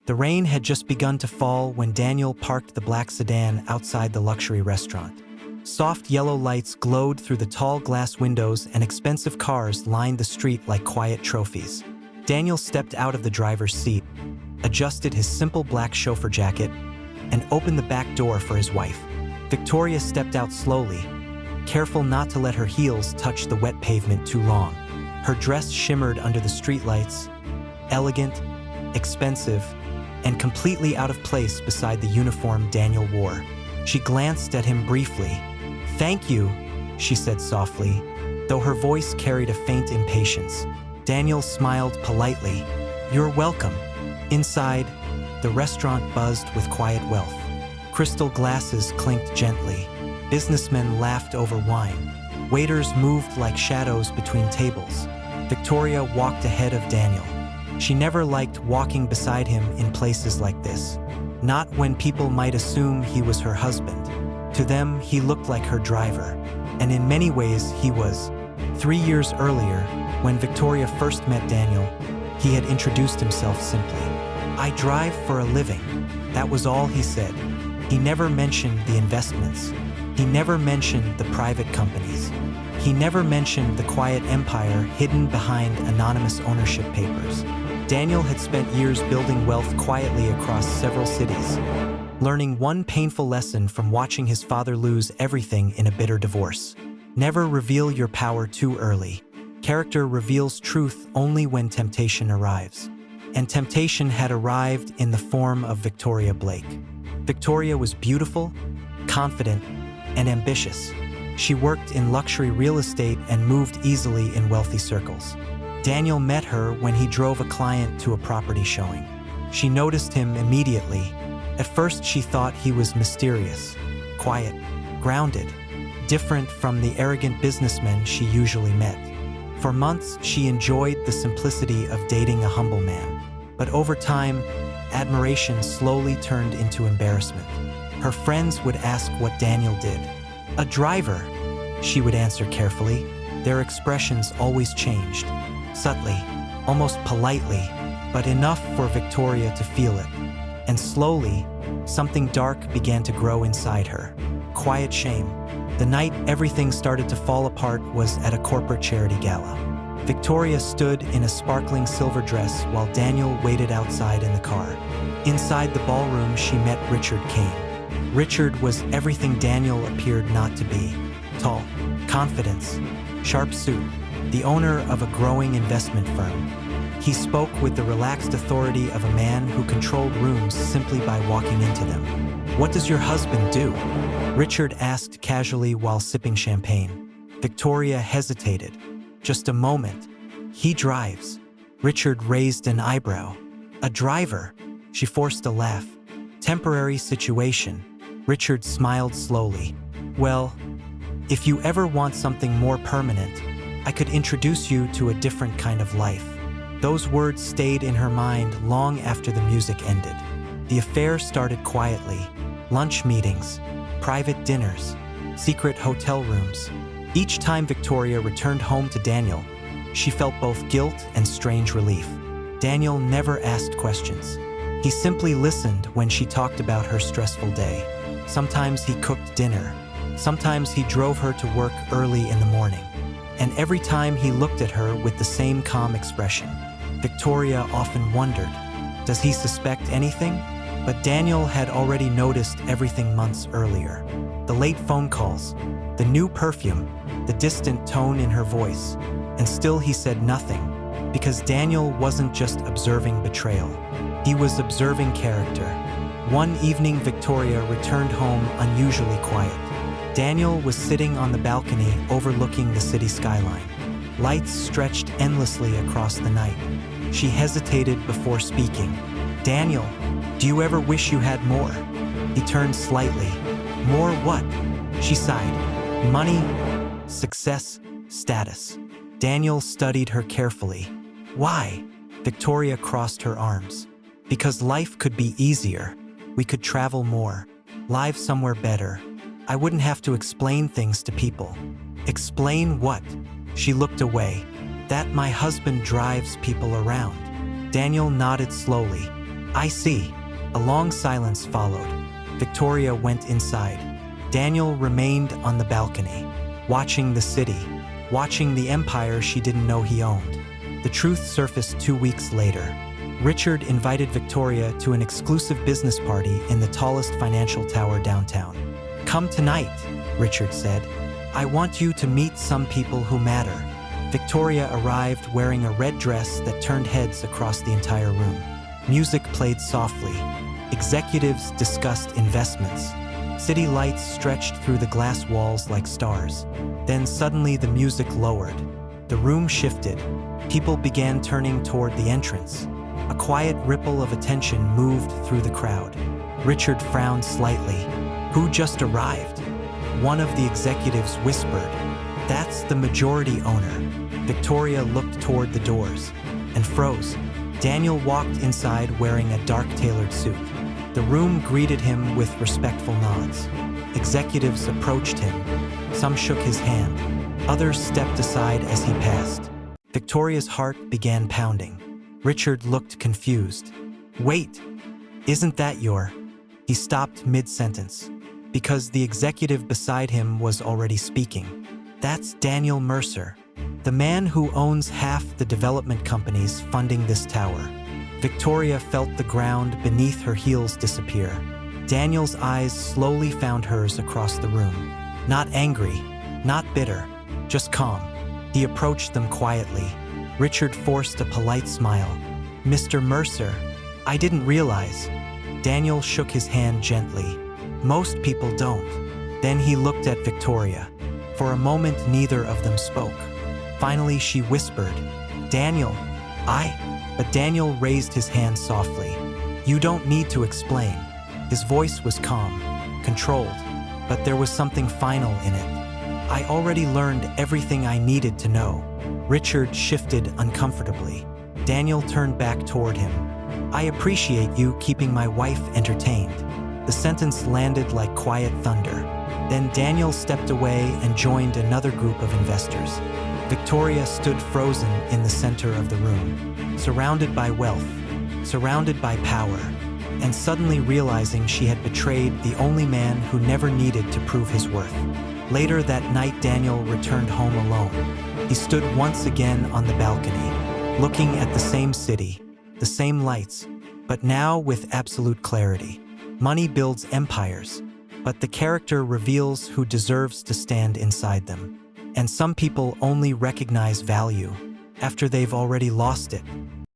The rain had just begun to fall when Daniel parked the black sedan outside the luxury restaurant. Soft yellow lights glowed through the tall glass windows and expensive cars lined the street like quiet trophies. Daniel stepped out of the driver's seat, adjusted his simple black chauffeur jacket, and opened the back door for his wife. Victoria stepped out slowly, careful not to let her heels touch the wet pavement too long. Her dress shimmered under the streetlights, elegant, expensive, and completely out of place beside the uniform Daniel wore. She glanced at him briefly. "Thank you," she said softly, though her voice carried a faint impatience. Daniel smiled politely. "You're welcome." Inside, the restaurant buzzed with quiet wealth. Crystal glasses clinked gently. Businessmen laughed over wine. Waiters moved like shadows between tables. Victoria walked ahead of Daniel. She never liked walking beside him in places like this. Not when people might assume he was her husband. To them, he looked like her driver. And in many ways, he was. 3 years earlier, when Victoria first met Daniel, he had introduced himself simply. "I drive for a living." That was all he said. He never mentioned the investments. He never mentioned the private companies. He never mentioned the quiet empire hidden behind anonymous ownership papers. Daniel had spent years building wealth quietly across several cities, learning one painful lesson from watching his father lose everything in a bitter divorce. Never reveal your power too early. Character reveals truth only when temptation arrives. And temptation had arrived in the form of Victoria Blake. Victoria was beautiful, confident, and ambitious. She worked in luxury real estate and moved easily in wealthy circles. Daniel met her when he drove a client to a property showing. She noticed him immediately. At first, she thought he was mysterious, quiet, grounded, different from the arrogant businessmen she usually met. For months, she enjoyed the simplicity of dating a humble man. But over time, admiration slowly turned into embarrassment. Her friends would ask what Daniel did. "A driver," she would answer carefully. Their expressions always changed. Subtly, almost politely, but enough for Victoria to feel it. And slowly, something dark began to grow inside her. Quiet shame. The night everything started to fall apart was at a corporate charity gala. Victoria stood in a sparkling silver dress while Daniel waited outside in the car. Inside the ballroom, she met Richard Kane. Richard was everything Daniel appeared not to be. Tall, confidence, sharp suit, the owner of a growing investment firm. He spoke with the relaxed authority of a man who controlled rooms simply by walking into them. "What does your husband do?" Richard asked casually while sipping champagne. Victoria hesitated. "Just a moment. He drives." Richard raised an eyebrow. "A driver?" She forced a laugh. "Temporary situation." Richard smiled slowly. "Well, if you ever want something more permanent, I could introduce you to a different kind of life." Those words stayed in her mind long after the music ended. The affair started quietly. Lunch meetings, private dinners, secret hotel rooms. Each time Victoria returned home to Daniel, she felt both guilt and strange relief. Daniel never asked questions. He simply listened when she talked about her stressful day. Sometimes he cooked dinner. Sometimes he drove her to work early in the morning. And every time he looked at her with the same calm expression. Victoria often wondered, does he suspect anything? But Daniel had already noticed everything months earlier. The late phone calls, the new perfume, the distant tone in her voice. And still he said nothing, because Daniel wasn't just observing betrayal. He was observing character. One evening, Victoria returned home unusually quiet. Daniel was sitting on the balcony overlooking the city skyline. Lights stretched endlessly across the night. She hesitated before speaking. "Daniel, do you ever wish you had more?" He turned slightly. "More what?" She sighed. "Money, success, status." Daniel studied her carefully. "Why?" Victoria crossed her arms. "Because life could be easier. We could travel more, live somewhere better. I wouldn't have to explain things to people." "Explain what?" She looked away. "That my husband drives people around." Daniel nodded slowly. I see. A long silence followed. Victoria went inside. Daniel remained on the balcony, watching the city, watching the empire she didn't know he owned. The truth surfaced 2 weeks later. Richard invited Victoria to an exclusive business party in the tallest financial tower downtown. "Come tonight," Richard said. "I want you to meet some people who matter." Victoria arrived wearing a red dress that turned heads across the entire room. Music played softly. Executives discussed investments. City lights stretched through the glass walls like stars. Then suddenly the music lowered. The room shifted. People began turning toward the entrance. A quiet ripple of attention moved through the crowd. Richard frowned slightly. "Who just arrived?" One of the executives whispered. "That's the majority owner." Victoria looked toward the doors and froze. Daniel walked inside wearing a dark tailored suit. The room greeted him with respectful nods. Executives approached him. Some shook his hand. Others stepped aside as he passed. Victoria's heart began pounding. Richard looked confused. "Wait, isn't that your—" He stopped mid-sentence, because the executive beside him was already speaking. "That's Daniel Mercer, the man who owns half the development companies funding this tower." Victoria felt the ground beneath her heels disappear. Daniel's eyes slowly found hers across the room. Not angry, not bitter, just calm. He approached them quietly. Richard forced a polite smile. "Mr. Mercer, I didn't realize." Daniel shook his hand gently. "Most people don't." Then he looked at Victoria. For a moment, neither of them spoke. Finally, she whispered, "Daniel, But Daniel raised his hand softly. "You don't need to explain." His voice was calm, controlled, but there was something final in it. "I already learned everything I needed to know." Richard shifted uncomfortably. Daniel turned back toward him. "I appreciate you keeping my wife entertained." The sentence landed like quiet thunder. Then Daniel stepped away and joined another group of investors. Victoria stood frozen in the center of the room, surrounded by wealth, surrounded by power, and suddenly realizing she had betrayed the only man who never needed to prove his worth. Later that night, Daniel returned home alone. He stood once again on the balcony, looking at the same city, the same lights, but now with absolute clarity. Money builds empires, but the character reveals who deserves to stand inside them. And some people only recognize value after they've already lost it.